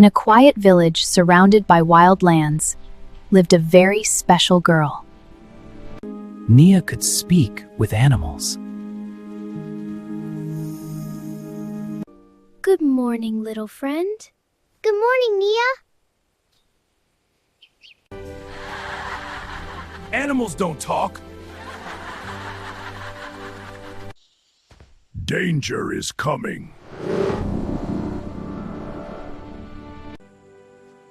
In a quiet village surrounded by wild lands, lived a very special girl. Nia could speak with animals. Good morning, little friend. Good morning, Nia. Animals don't talk. Danger is coming.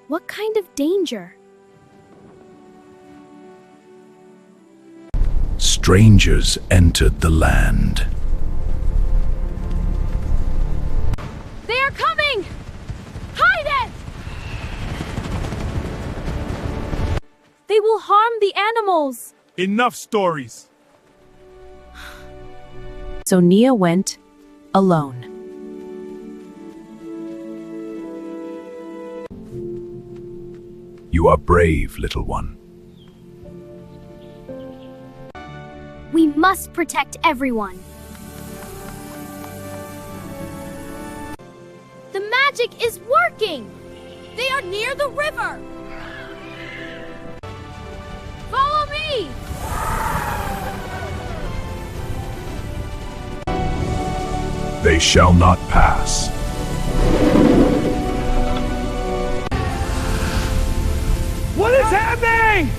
What kind of danger? Strangers entered the land. They are coming! Hide it! They will harm the animals. Enough stories. So Nia went alone. You are brave, little one. We must protect everyone. The magic is working! They are near the river! Follow me! They shall not pass. What is happening?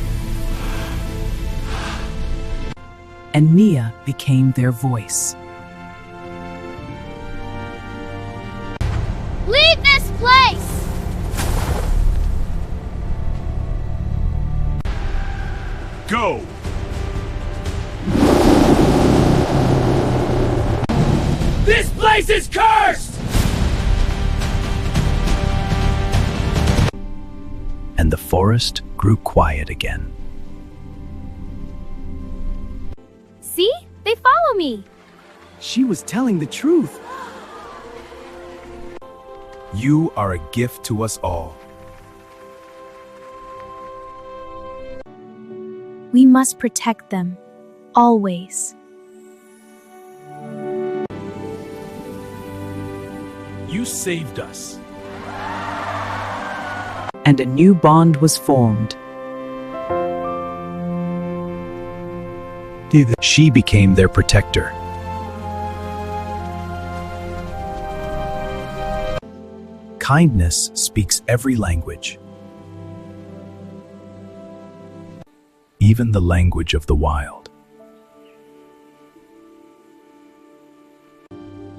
And Nia became their voice. Leave this place! Go! This place is cursed! And the forest grew quiet again. See? They follow me. She was telling the truth. You are a gift to us all. We must protect them. Always. You saved us. And a new bond was formed. She became their protector. Kindness speaks every language, even the language of the wild.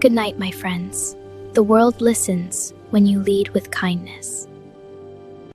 Good night, my friends. The world listens when you lead with kindness.